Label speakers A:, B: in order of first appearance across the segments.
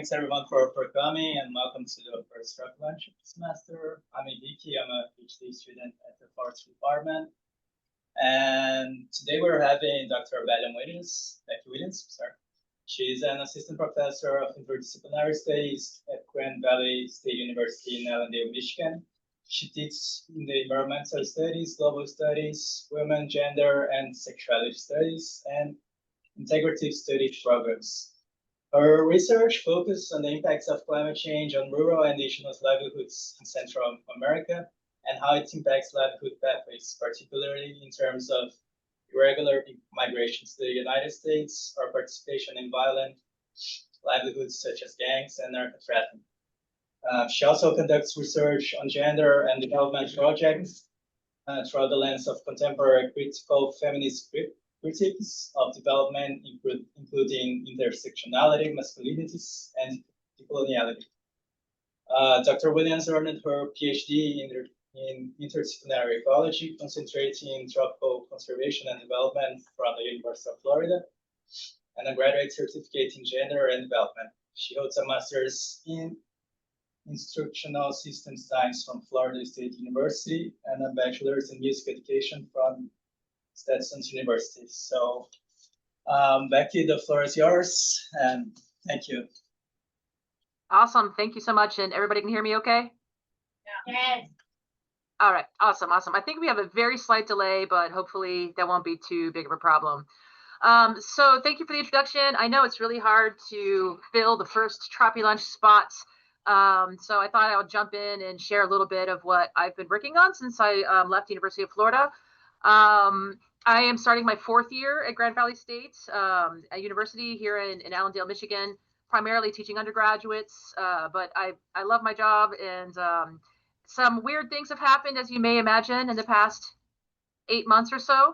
A: thanks everyone for coming, and welcome to the first Tropilunch of the semester. I'm Becky. I'm a PhD student at the Forestry Department. And today we're having Dr. Becky Williams, sorry. She's an assistant professor of interdisciplinary studies at Grand Valley State University in Allendale, Michigan. She teaches in the environmental studies, global studies, women, gender, and sexuality studies, and integrative studies programs. Her research focuses on the impacts of climate change on rural and indigenous livelihoods in Central America and how it impacts livelihood pathways, particularly in terms of irregular migrations to the United States or participation in violent livelihoods such as gangs and narco-trafficking. She also conducts research on gender and development projects through the lens of contemporary critical feminist critiques of development, including intersectionality, masculinities, and decoloniality. Dr. Williams earned her PhD in interdisciplinary ecology, concentrating in tropical conservation and development from the University of Florida, and a graduate certificate in gender and development. She holds a master's in instructional system science from Florida State University and a bachelor's in music education from Stetson University. So, Becky, the floor is yours, and thank you.
B: Awesome. Thank you so much. And everybody can hear me okay?
C: Yeah. Yes.
B: All right. Awesome. Awesome. I think we have a very slight delay, but hopefully that won't be too big of a problem. So thank you for the introduction. I know it's really hard to fill the first Tropilunch spots. So I thought I'll jump in and share a little bit of what I've been working on since I left the University of Florida. I am starting my 4th year at Grand Valley State, a university here in Allendale, Michigan, primarily teaching undergraduates, but I love my job, and some weird things have happened, as you may imagine, in the past 8 months or so.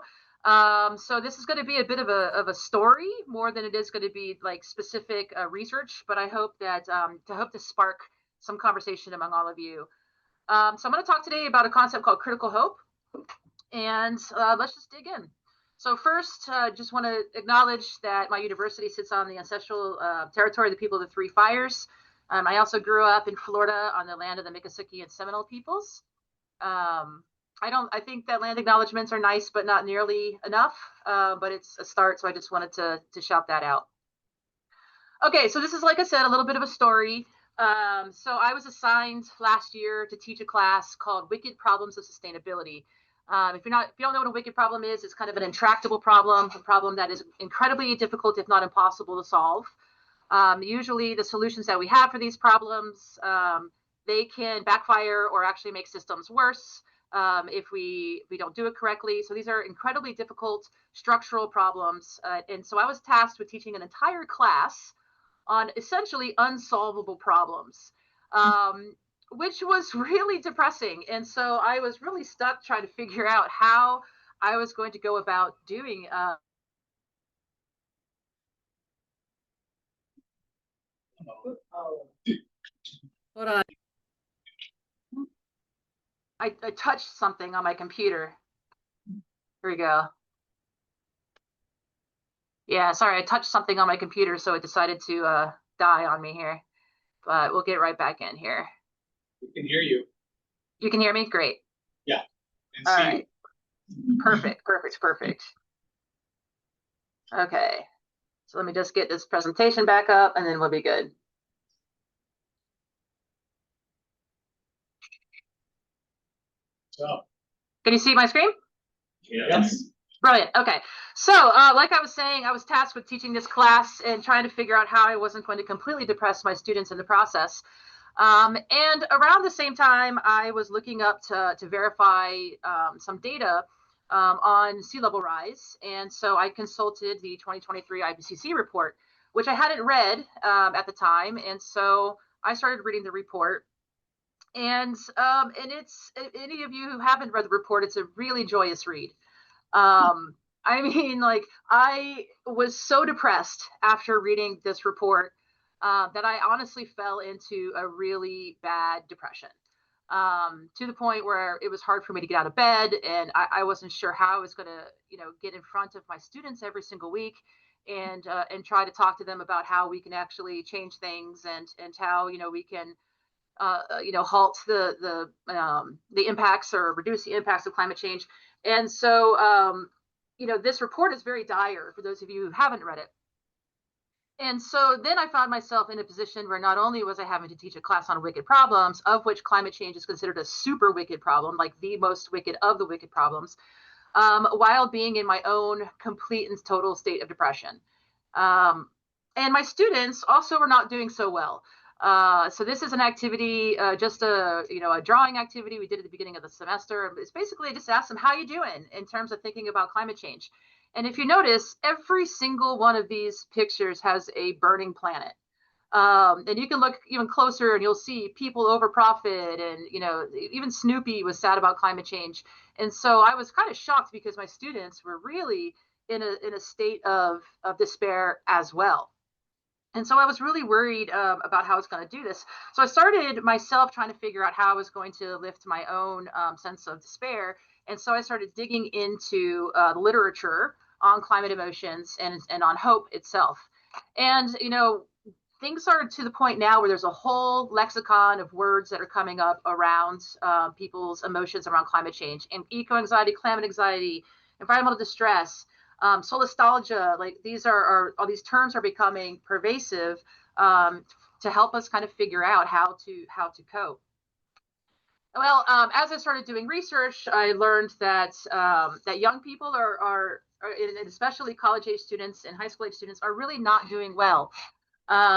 B: So this is going to be a bit of a story more than it is going to be like specific research, but I hope that to spark some conversation among all of you. So I'm going to talk today about a concept called critical hope, and let's just dig in. So first, just want to acknowledge that my university sits on the ancestral territory of the people of the Three Fires. I also grew up in Florida on the land of the Miccosukee and Seminole peoples. I think that land acknowledgements are nice, but not nearly enough, but it's a start, so I just wanted to shout that out. Okay, so this is, like I said, a little bit of a story. So I was assigned last year to teach a class called Wicked Problems of Sustainability. If you don't know what a wicked problem is, it's kind of an intractable problem, a problem that is incredibly difficult, if not impossible, to solve. Usually the solutions that we have for these problems, they can backfire or actually make systems worse if we don't do it correctly. So these are incredibly difficult structural problems. And so I was tasked with teaching an entire class on essentially unsolvable problems. Which was really depressing. And so I was really stuck trying to figure out how I was going to go about doing hold on. I touched something on my computer. Here we go. Yeah, sorry, I touched something on my computer, so it decided to die on me here. But we'll get right back in here.
D: We can hear you.
B: You can hear me? Great.
D: Yeah. And
B: all
D: see
B: right. You. Perfect. Okay. So let me just get this presentation back up, and then we'll be good.
D: So.
B: Can you see my screen?
D: Yes.
B: Brilliant. Okay. So like I was saying, I was tasked with teaching this class and trying to figure out how I wasn't going to completely depress my students in the process. And around the same time, I was looking up to verify some data on sea level rise. And so I consulted the 2023 IPCC report, which I hadn't read at the time. And so I started reading the report. And it's, any of you who haven't read the report, it's a really joyous read. I mean, like, I was so depressed after reading this report that I honestly fell into a really bad depression, to the point where it was hard for me to get out of bed, and I wasn't sure how I was going to, get in front of my students every single week and try to talk to them about how we can actually change things and how we can halt the impacts or reduce the impacts of climate change. And so this report is very dire for those of you who haven't read it. And so then I found myself in a position where not only was I having to teach a class on wicked problems, of which climate change is considered a super wicked problem, like the most wicked of the wicked problems, while being in my own complete and total state of depression. And my students also were not doing so well. So this is an activity, just a drawing activity we did at the beginning of the semester. It's basically just ask them, how you doing in terms of thinking about climate change? And if you notice, every single one of these pictures has a burning planet. And you can look even closer and you'll see people over profit, and even Snoopy was sad about climate change. And so I was kind of shocked because my students were really in a state of despair as well. And so I was really worried about how I was going to do this. So I started myself trying to figure out how I was going to lift my own sense of despair. And so I started digging into literature on climate emotions and on hope itself. And, things are to the point now where there's a whole lexicon of words that are coming up around people's emotions around climate change, and eco-anxiety, climate anxiety, environmental distress, solastalgia. Like these are all these terms are becoming pervasive to help us kind of figure out how to cope. Well, as I started doing research, I learned that that young people and especially college-age students and high school-age students are really not doing well.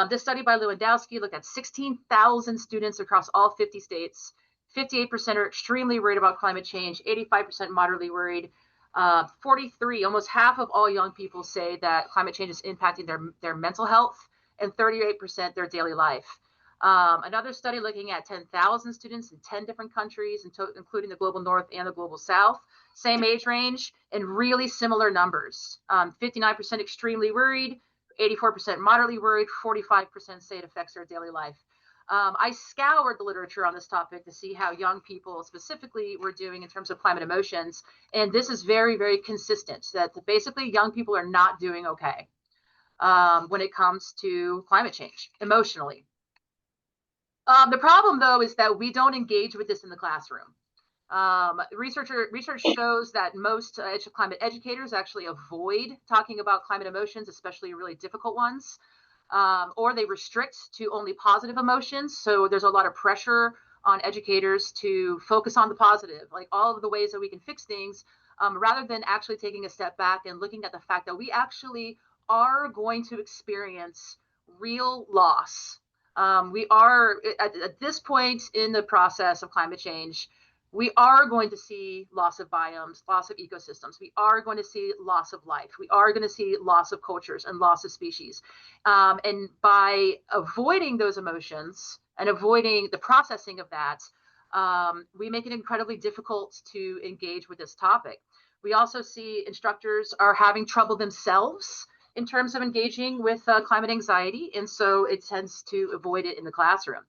B: This study by Lewandowski looked at 16,000 students across all 50 states. 58% are extremely worried about climate change, 85% moderately worried. 43, almost half of all young people say that climate change is impacting their mental health, and 38% their daily life. Another study looking at 10,000 students in 10 different countries, including the global north and the global south, same age range, and really similar numbers. 59% extremely worried, 84% moderately worried, 45% say it affects their daily life. I scoured the literature on this topic to see how young people specifically were doing in terms of climate emotions. And this is very, very consistent that basically young people are not doing okay when it comes to climate change emotionally. The problem, though, is that we don't engage with this in the classroom. Research shows that most climate educators actually avoid talking about climate emotions, especially really difficult ones, or they restrict to only positive emotions. So there's a lot of pressure on educators to focus on the positive, like all of the ways that we can fix things, rather than actually taking a step back and looking at the fact that we actually are going to experience real loss. We are at this point in the process of climate change. We are going to see loss of biomes, loss of ecosystems. We are going to see loss of life. We are going to see loss of cultures and loss of species. And by avoiding those emotions and avoiding the processing of that, we make it incredibly difficult to engage with this topic. We also see instructors are having trouble themselves in terms of engaging with climate anxiety, and so it tends to avoid it in the classroom.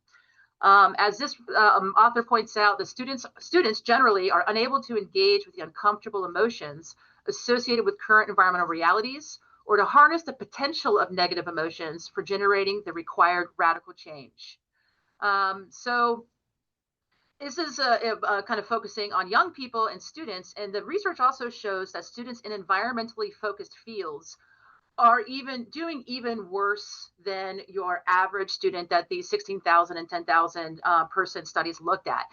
B: As this author points out, the students generally are unable to engage with the uncomfortable emotions associated with current environmental realities, or to harness the potential of negative emotions for generating the required radical change. So this is kind of focusing on young people and students, and the research also shows that students in environmentally focused fields are doing even worse than your average student that these 16,000 and 10,000 person studies looked at.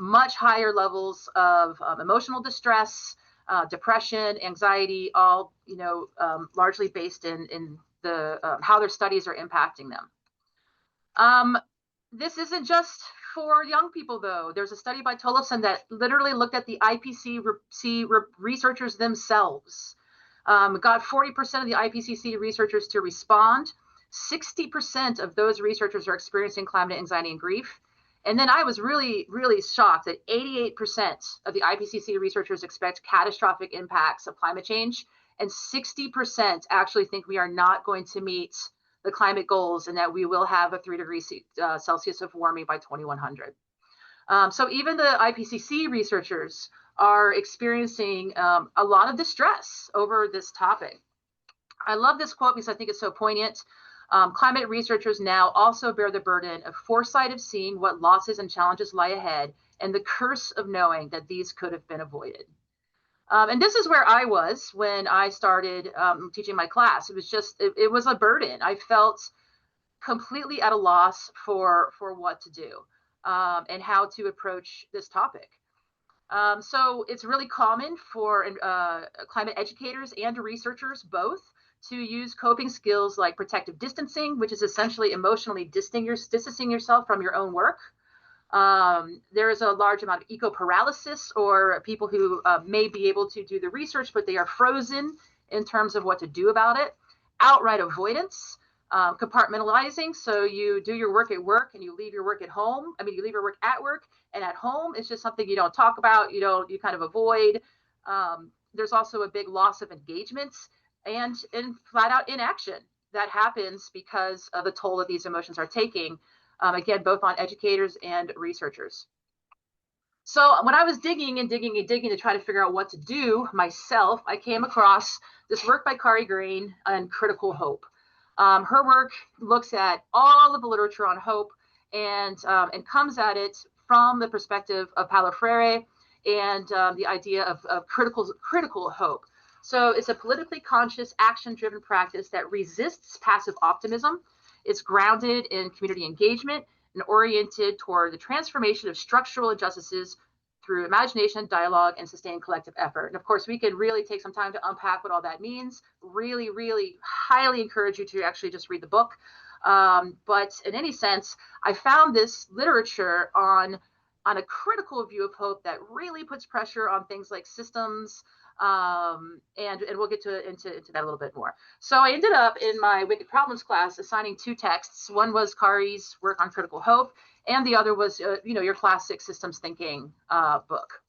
B: Much higher levels of emotional distress, depression, anxiety, all largely based in the how their studies are impacting them. This isn't just for young people, though. There's a study by Tollefson that literally looked at the IPCC researchers themselves. Got 40% of the IPCC researchers to respond. 60% of those researchers are experiencing climate anxiety and grief. And then I was really, really shocked that 88% of the IPCC researchers expect catastrophic impacts of climate change, and 60% actually think we are not going to meet the climate goals and that we will have a 3 degrees Celsius of warming by 2100. So even the IPCC researchers are experiencing a lot of distress over this topic. I love this quote because I think it's so poignant. Climate researchers now also bear the burden of foresight of seeing what losses and challenges lie ahead and the curse of knowing that these could have been avoided. And this is where I was when I started teaching my class. It was just, it was a burden. I felt completely at a loss for what to do and how to approach this topic. So it's really common for climate educators and researchers both to use coping skills like protective distancing, which is essentially emotionally distancing yourself from your own work. There is a large amount of eco-paralysis, or people who may be able to do the research, but they are frozen in terms of what to do about it. Outright avoidance, compartmentalizing. So you do your work at work and you leave your work at home. I mean, you leave your work at work, and at home, it's just something you don't talk about. You kind of avoid. There's also a big loss of engagements and flat out inaction that happens because of the toll that these emotions are taking. Again, both on educators and researchers. So when I was digging and digging and digging to try to figure out what to do myself, I came across this work by Kari Green on critical hope. Her work looks at all of the literature on hope and comes at it from the perspective of Paulo Freire and the idea of critical hope. So it's a politically conscious, action-driven practice that resists passive optimism. It's grounded in community engagement and oriented toward the transformation of structural injustices through imagination, dialogue, and sustained collective effort. And of course, we can really take some time to unpack what all that means. Really, really highly encourage you to actually just read the book. But in any sense, I found this literature on a critical view of hope that really puts pressure on things like systems, and we'll get into that a little bit more. So I ended up in my Wicked Problems class assigning two texts. One was Kari's work on critical hope, and the other was your classic systems thinking book.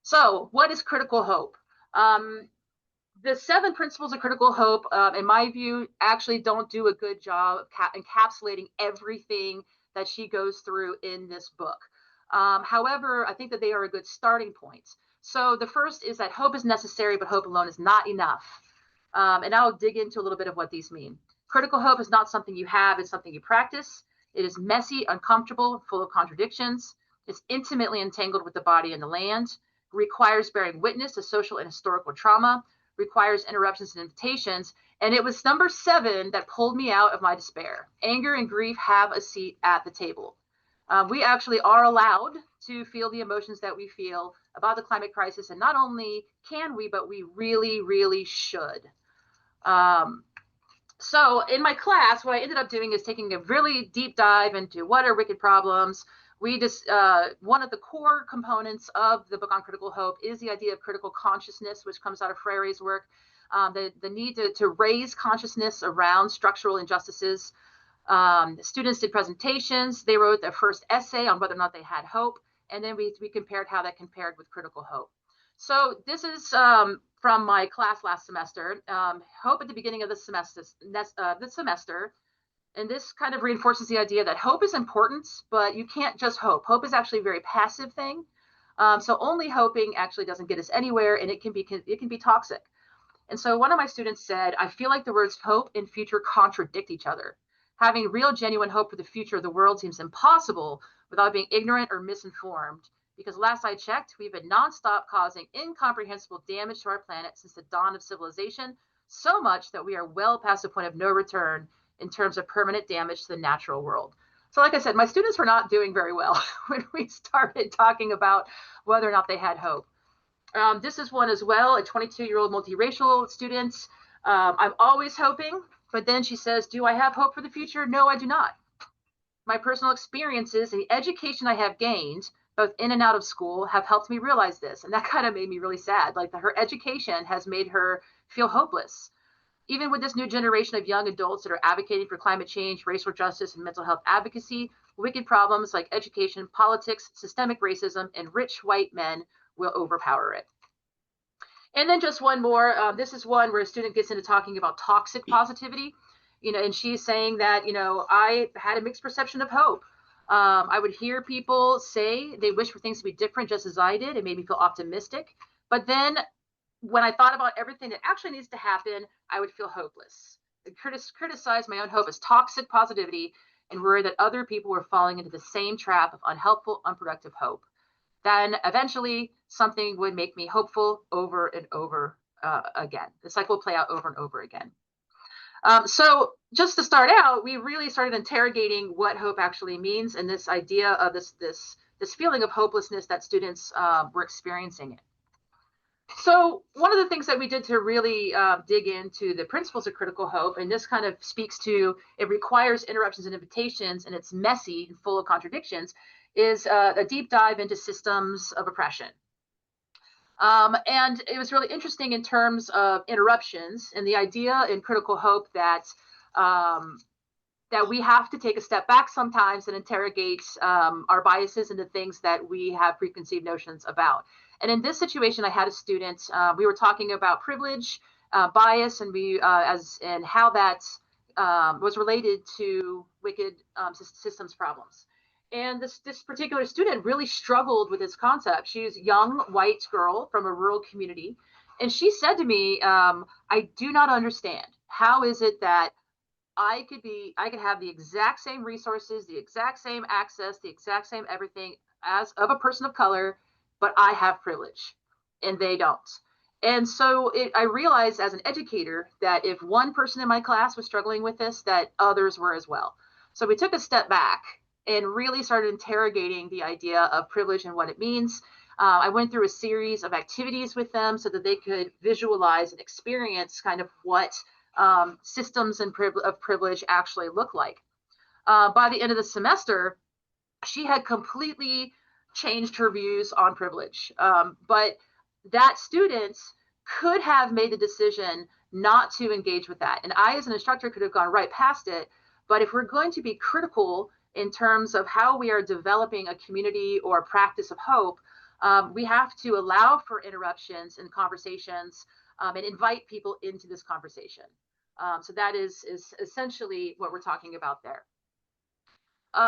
B: So what is critical hope? The 7 principles of critical hope, in my view, actually don't do a good job encapsulating everything that she goes through in this book. However, I think that they are a good starting point. So the first is that hope is necessary, but hope alone is not enough. And I'll dig into a little bit of what these mean. Critical hope is not something you have, it's something you practice. It is messy, uncomfortable, full of contradictions. It's intimately entangled with the body and the land, requires bearing witness to social and historical trauma, requires interruptions and invitations. And it was number 7 that pulled me out of my despair. Anger and grief have a seat at the table. We actually are allowed to feel the emotions that we feel about the climate crisis. And not only can we, but we really, really should. So in my class, what I ended up doing is taking a really deep dive into what are wicked problems. We just, one of the core components of the book on critical hope is the idea of critical consciousness, which comes out of Freire's work. The need to raise consciousness around structural injustices. Students did presentations. They wrote their first essay on whether or not they had hope. And then we compared how that compared with critical hope. So this is from my class last semester, hope at the beginning of the semester. And this kind of reinforces the idea that hope is important, but you can't just hope. Hope is actually a very passive thing. So only hoping actually doesn't get us anywhere, and it can be toxic. And so one of my students said, I feel like the words hope and future contradict each other. Having real, genuine hope for the future of the world seems impossible without being ignorant or misinformed. Because last I checked, we've been nonstop causing incomprehensible damage to our planet since the dawn of civilization, so much that we are well past the point of no return in terms of permanent damage to the natural world. So like I said, my students were not doing very well when we started talking about whether or not they had hope. This is one as well, a 22-year-old multiracial student. I'm always hoping, but then she says, do I have hope for the future? No, I do not. My personal experiences and the education I have gained, both in and out of school, have helped me realize this. And that kind of made me really sad. Like her education has made her feel hopeless. Even with this new generation of young adults that are advocating for climate change, racial justice, and mental health advocacy, wicked problems like education, politics, systemic racism, and rich white men will overpower it. And then just one more. This is one where a student gets into talking about toxic positivity. And she's saying that, I had a mixed perception of hope. I would hear people say they wish for things to be different just as I did. It made me feel optimistic. But then when I thought about everything that actually needs to happen, I would feel hopeless. I criticize my own hope as toxic positivity and worry that other people were falling into the same trap of unhelpful, unproductive hope. Then eventually something would make me hopeful over and over again. The cycle will play out over and over again. So just to start out, we really started interrogating what hope actually means and this idea of this feeling of hopelessness that students were experiencing. So one of the things that we did to really dig into the principles of critical hope, and this kind of speaks to, it requires interruptions and invitations, and it's messy and full of contradictions, is a deep dive into systems of oppression. And it was really interesting in terms of interruptions and the idea in critical hope that that we have to take a step back sometimes and interrogate our biases and the things that we have preconceived notions about. And in this situation, I had a student. We were talking about privilege, bias, and and how that was related to wicked systems problems. And this particular student really struggled with this concept. She was a young white girl from a rural community, and she said to me, "I do not understand. How is it that I could have the exact same resources, the exact same access, the exact same everything as of a person of color, but I have privilege and they don't?" And so I realized as an educator that if one person in my class was struggling with this, that others were as well. So we took a step back and really started interrogating the idea of privilege and what it means. I went through a series of activities with them so that they could visualize and experience kind of what systems of privilege actually look like. By the end of the semester, she had completely changed her views on privilege. But that student could have made the decision not to engage with that. And I, as an instructor, could have gone right past it. But if we're going to be critical in terms of how we are developing a community or a practice of hope, we have to allow for interruptions and conversations and invite people into this conversation. So that is essentially what we're talking about there.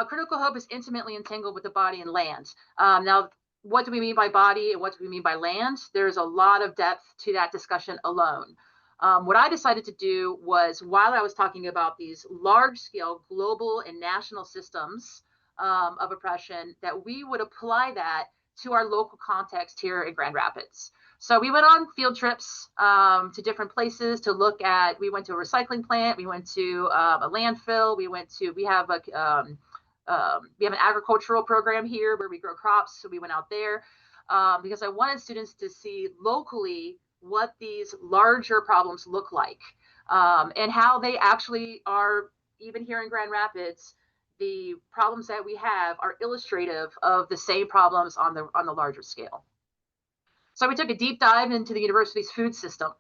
B: Critical hope is intimately entangled with the body and land. Now, what do we mean by body and what do we mean by land? There's a lot of depth to that discussion alone. What I decided to do was, while I was talking about these large-scale global and national systems of oppression, that we would apply that to our local context here in Grand Rapids. So we went on field trips to different places to look at. We went to a recycling plant. We went to a landfill. We have an agricultural program here where we grow crops. So we went out there because I wanted students to see locally what these larger problems look like and how they actually are. Even here in Grand Rapids, the problems that we have are illustrative of the same problems on the larger scale. So we took a deep dive into the university's food system.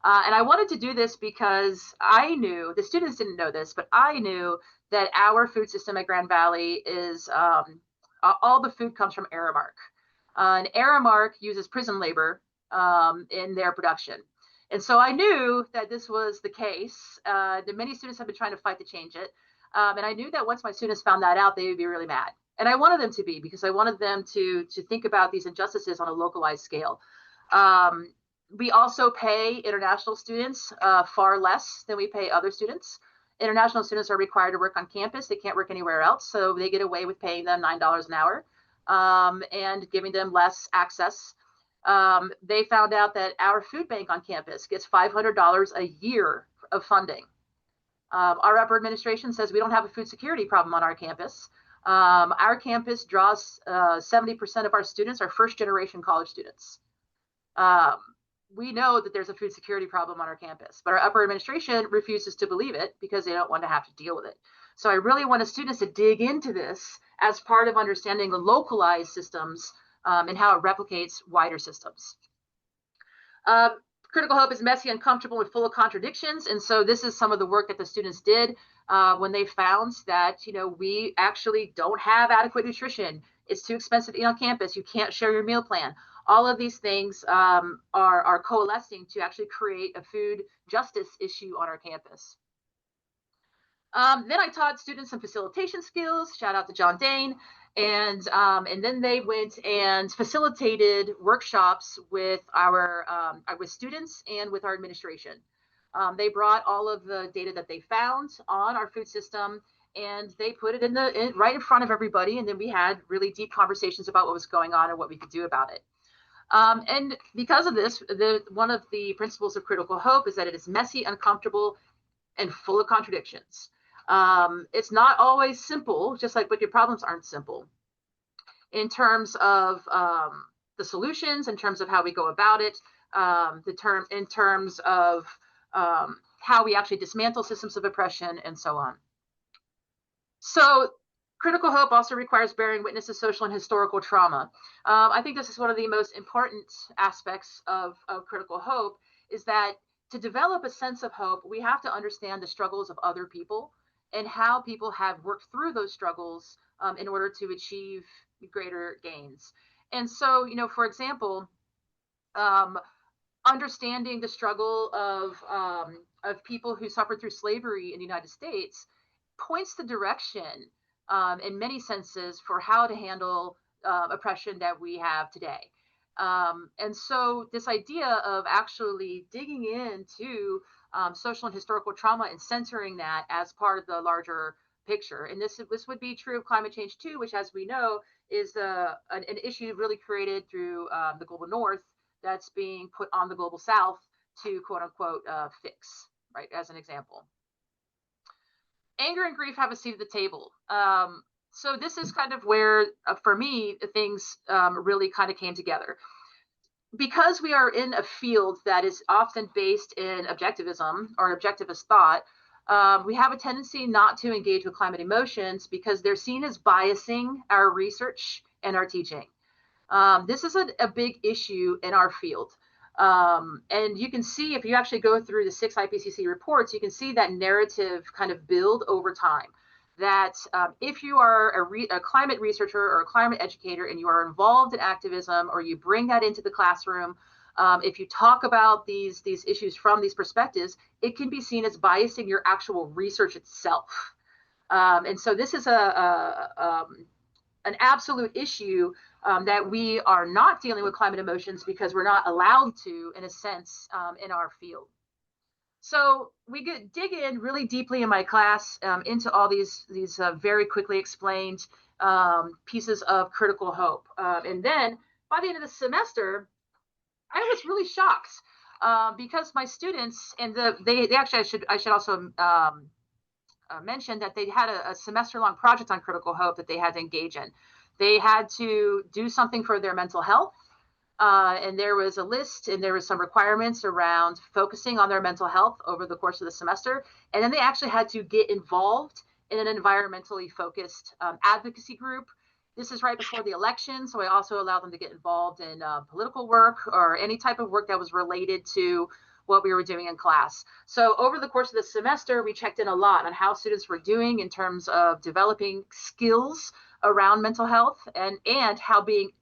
B: And I wanted to do this because I knew, the students didn't know this, but I knew that our food system at Grand Valley is, all the food comes from Aramark. And Aramark uses prison labor in their production. And so I knew that this was the case. That many students have been trying to fight to change it. And I knew that once my students found that out, they would be really mad. And I wanted them to be, because I wanted them to think about these injustices on a localized scale. We also pay international students far less than we pay other students. International students are required to work on campus. They can't work anywhere else. So they get away with paying them $9 an hour and giving them less access. They found out that our food bank on campus gets $500 a year of funding. Our upper administration says we don't have a food security problem on our campus. Our campus draws 70% of our students are first generation college students. We know that there's a food security problem on our campus, but our upper administration refuses to believe it because they don't want to have to deal with it. So I really wanted students to dig into this as part of understanding the localized systems and how it replicates wider systems. Critical hope is messy, uncomfortable, and full of contradictions. And so this is some of the work that the students did when they found that, we actually don't have adequate nutrition. It's too expensive to eat on campus. You can't share your meal plan. All of these things are coalescing to actually create a food justice issue on our campus. Then I taught students some facilitation skills. Shout out to John Dane. And then they went and facilitated workshops with with students and with our administration. They brought all of the data that they found on our food system, and they put it right in front of everybody. And then we had really deep conversations about what was going on and what we could do about it. And because of this, one of the principles of critical hope is that it is messy, uncomfortable, and full of contradictions. It's not always simple, just like wicked problems aren't simple. In terms of the solutions, in terms of how we go about it, in terms of how we actually dismantle systems of oppression, and so on. So critical hope also requires bearing witness to social and historical trauma. I think this is one of the most important aspects of critical hope, is that to develop a sense of hope, we have to understand the struggles of other people and how people have worked through those struggles in order to achieve greater gains. And so, for example, understanding the struggle of people who suffered through slavery in the United States points the direction in many senses for how to handle oppression that we have today. And so this idea of actually digging into social and historical trauma and centering that as part of the larger picture. And this would be true of climate change too, which, as we know, is an issue really created through the global north that's being put on the global south to quote unquote fix, right? As an example. Anger and grief have a seat at the table. So this is kind of where, for me, things really kind of came together. Because we are in a field that is often based in objectivism or objectivist thought, we have a tendency not to engage with climate emotions because they're seen as biasing our research and our teaching. This is a big issue in our field. And you can see, if you actually go through the 6 IPCC reports, you can see that narrative kind of build over time. That if you are a climate researcher or a climate educator and you are involved in activism, or you bring that into the classroom, if you talk about these issues from these perspectives, it can be seen as biasing your actual research itself. And so this is an absolute issue that we are not dealing with climate emotions because we're not allowed to, in a sense, in our field. So we dig in really deeply in my class into all these very quickly explained pieces of critical hope. And then by the end of the semester, I was really shocked because my students, and they actually, I should also mention that they had a semester-long project on critical hope that they had to engage in. They had to do something for their mental health. And there was a list and there was some requirements around focusing on their mental health over the course of the semester. And then they actually had to get involved in an environmentally focused advocacy group. This is right before the election, so I also allowed them to get involved in political work or any type of work that was related to what we were doing in class. So over the course of the semester, we checked in a lot on how students were doing in terms of developing skills around mental health and how being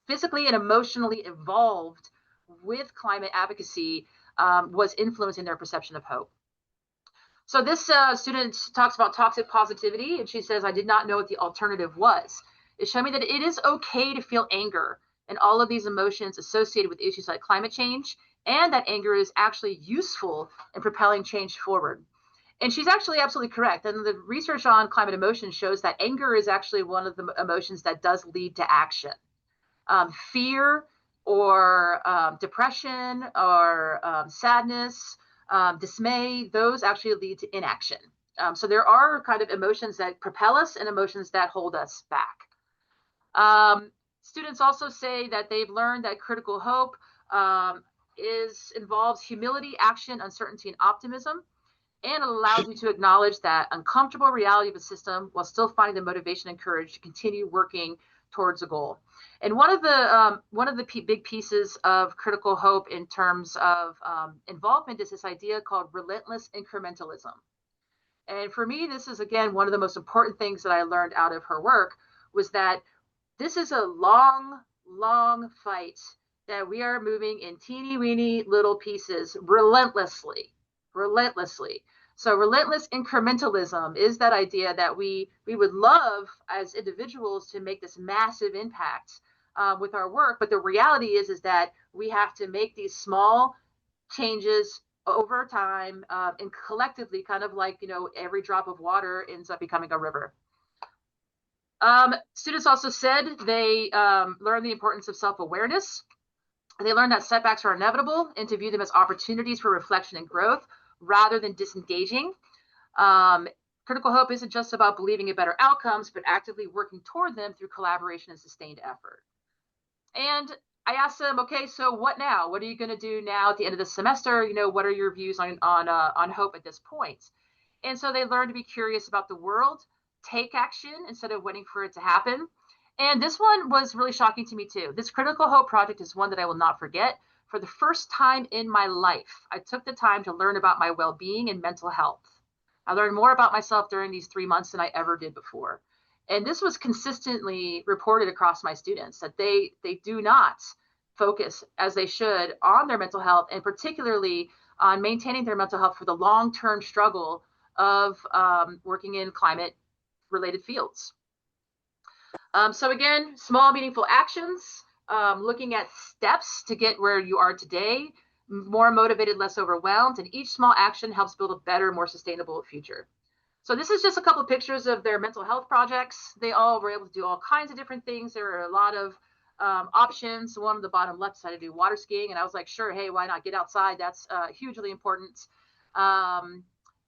B: physically and emotionally involved with climate advocacy was influencing their perception of hope. So this student talks about toxic positivity, and she says, I did not know what the alternative was. It showed me that it is okay to feel anger and all of these emotions associated with issues like climate change, and that anger is actually useful in propelling change forward. And she's actually absolutely correct. And the research on climate emotions shows that anger is actually one of the emotions that does lead to action. Fear or depression or sadness, dismay, those actually lead to inaction. So there are kind of emotions that propel us and emotions that hold us back. Students also say that they've learned that critical hope involves humility, action, uncertainty, and optimism, and it allows you to acknowledge that uncomfortable reality of a system while still finding the motivation and courage to continue working towards a goal. And one of the big pieces of critical hope in terms of involvement is this idea called relentless incrementalism. And for me, this is, again, one of the most important things that I learned out of her work, was that this is a long, long fight that we are moving in teeny weeny little pieces relentlessly. So relentless incrementalism is that idea that we would love as individuals to make this massive impact with our work, but the reality is that we have to make these small changes over time and collectively, kind of like, every drop of water ends up becoming a river. Students also said they learned the importance of self-awareness. They learned that setbacks are inevitable and to view them as opportunities for reflection and growth rather than disengaging. Critical hope isn't just about believing in better outcomes, but actively working toward them through collaboration and sustained effort. And I asked them, okay, so what now? What are you going to do now at the end of the semester? What are your views on hope at this point? And so they learned to be curious about the world, take action instead of waiting for it to happen. And this one was really shocking to me too. This Critical Hope project is one that I will not forget. For the first time in my life, I took the time to learn about my well-being and mental health. I learned more about myself during these 3 months than I ever did before. And this was consistently reported across my students that they do not focus as they should on their mental health, and particularly on maintaining their mental health for the long-term struggle of working in climate-related fields. So again, small, meaningful actions, looking at steps to get where you are today, more motivated, less overwhelmed, and each small action helps build a better, more sustainable future. So this is just a couple of pictures of their mental health projects. They all were able to do all kinds of different things. There are a lot of options. One on the bottom left decided to do water skiing, and I was like, sure, hey, why not get outside? That's hugely important. And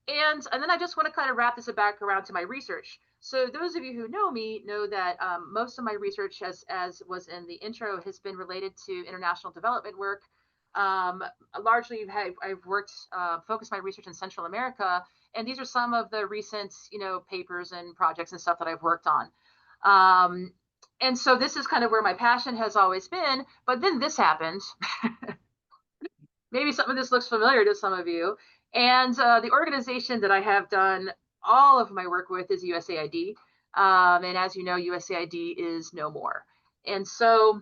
B: then I just want to kind of wrap this back around to my research. So those of you who know me know that most of my research, as was in the intro, has been related to international development work. Largely, I've worked, focused my research in Central America, and these are some of the recent, papers and projects and stuff that I've worked on. And so this is kind of where my passion has always been, but then this happened. Maybe some of this looks familiar to some of you. And the organization that I have done all of my work with is USAID. And as you know, USAID is no more. And so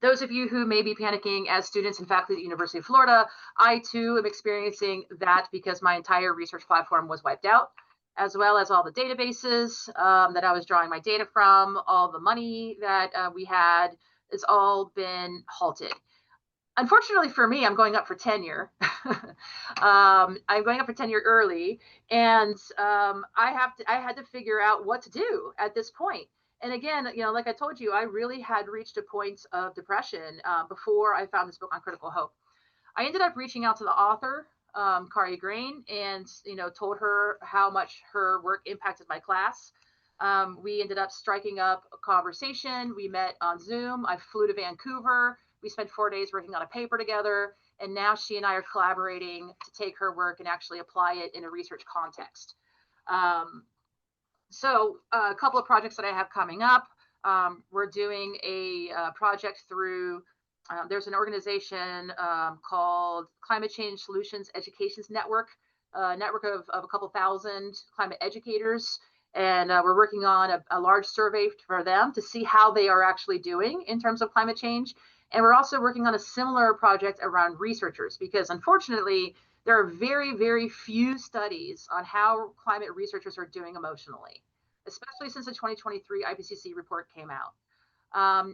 B: those of you who may be panicking as students and faculty at the University of Florida, I too am experiencing that because my entire research platform was wiped out, as well as all the databases that I was drawing my data from, all the money that we had, it's all been halted. Unfortunately for me, I'm going up for tenure. I'm going up for tenure early, and I had to figure out what to do at this point. And again, like I told you, I really had reached a point of depression before I found this book on critical hope. I ended up reaching out to the author, Kari Grain, and told her how much her work impacted my class. We ended up striking up a conversation. We met on Zoom. I flew to Vancouver. We spent 4 days working on a paper together, and now she and I are collaborating to take her work and actually apply it in a research context. So a couple of projects that I have coming up. We're doing a project through, there's an organization called Climate Change Solutions Educations Network, a network of a couple thousand climate educators. And we're working on a large survey for them to see how they are actually doing in terms of climate change. And we're also working on a similar project around researchers, because unfortunately, there are very, very few studies on how climate researchers are doing emotionally, especially since the 2023 IPCC report came out.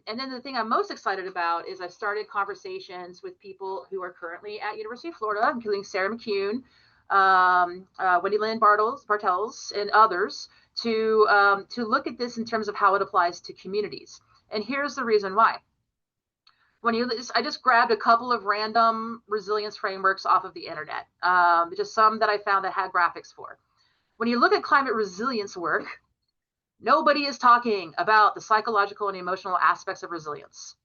B: And then the thing I'm most excited about is I've started conversations with people who are currently at University of Florida, including Sarah McCune, Wendy Lynn Bartels, and others, to look at this in terms of how it applies to communities. And here's the reason why. I just grabbed a couple of random resilience frameworks off of the internet, just some that I found that had graphics for. When you look at climate resilience work, nobody is talking about the psychological and emotional aspects of resilience.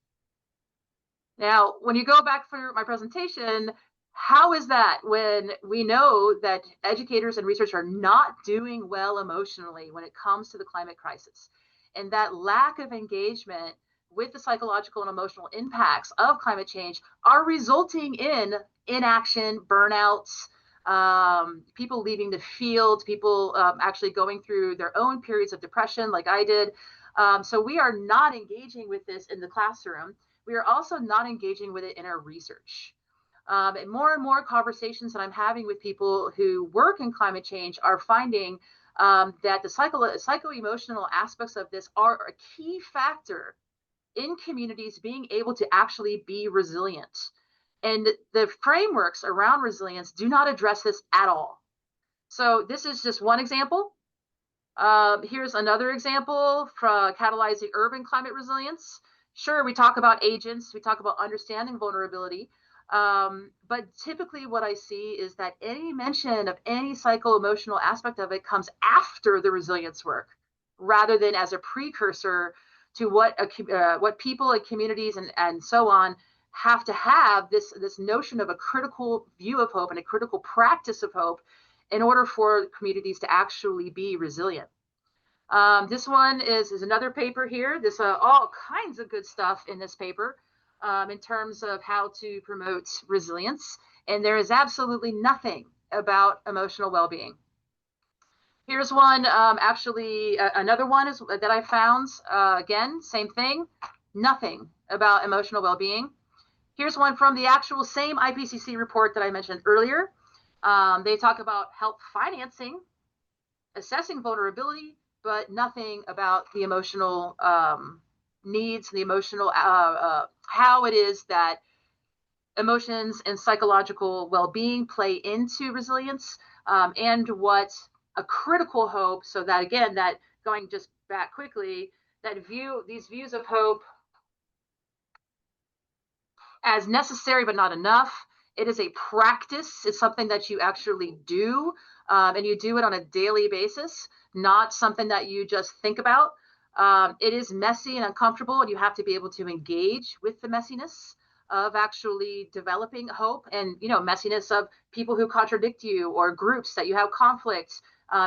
B: Now, when you go back for my presentation, how is that when we know that educators and research are not doing well emotionally when it comes to the climate crisis? And that lack of engagement with the psychological and emotional impacts of climate change are resulting in inaction, burnouts, people leaving the field, people actually going through their own periods of depression like I did. So we are not engaging with this in the classroom. We are also not engaging with it in our research. And more conversations that I'm having with people who work in climate change are finding that the psycho-emotional aspects of this are a key factor in communities being able to actually be resilient. And the frameworks around resilience do not address this at all. So this is just one example. Here's another example for catalyzing urban climate resilience. Sure, we talk about agents, we talk about understanding vulnerability, but typically what I see is that any mention of any psycho-emotional aspect of it comes after the resilience work, rather than as a precursor to what people and communities and so on have to have this notion of a critical view of hope and a critical practice of hope in order for communities to actually be resilient. This one is another paper here. There's all kinds of good stuff in this paper in terms of how to promote resilience. And there is absolutely nothing about emotional well-being. Here's one, another one is that I found. Again, same thing, nothing about emotional well-being. Here's one from the actual same IPCC report that I mentioned earlier. They talk about help financing, assessing vulnerability, but nothing about the emotional needs, the emotional, how it is that emotions and psychological well-being play into resilience, and what a critical hope, so that again, that going just back quickly, these views of hope as necessary but not enough. It is a practice. It's something that you actually do, and you do it on a daily basis, not something that you just think about. It is messy and uncomfortable, and you have to be able to engage with the messiness of actually developing hope, and messiness of people who contradict you, or groups that you have conflict,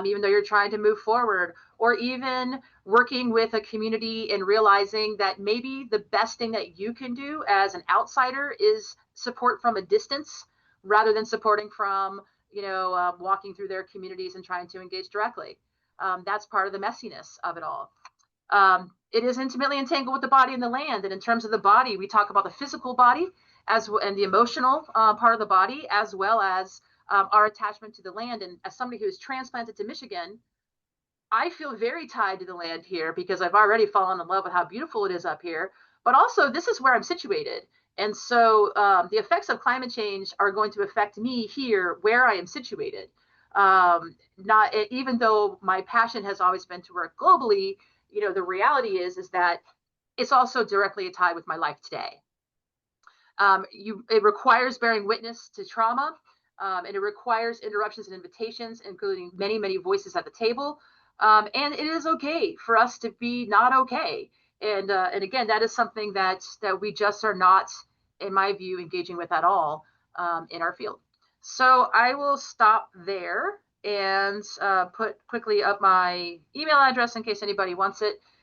B: even though you're trying to move forward, or even working with a community and realizing that maybe the best thing that you can do as an outsider is support from a distance, rather than supporting from walking through their communities and trying to engage directly. That's part of the messiness of it all. It is intimately entangled with the body and the land. And in terms of the body, we talk about the physical body and the emotional part of the body, as well as our attachment to the land. And as somebody who is transplanted to Michigan, I feel very tied to the land here because I've already fallen in love with how beautiful it is up here. But also, this is where I'm situated. And so the effects of climate change are going to affect me here where I am situated. Not even though my passion has always been to work globally, the reality is that it's also directly tied with my life today. It requires bearing witness to trauma, and it requires interruptions and invitations, including many, many voices at the table. And it is okay for us to be not okay. And again, that is something that we just are not, in my view, engaging with at all in our field. So I will stop there and put quickly up my email address in case anybody wants it.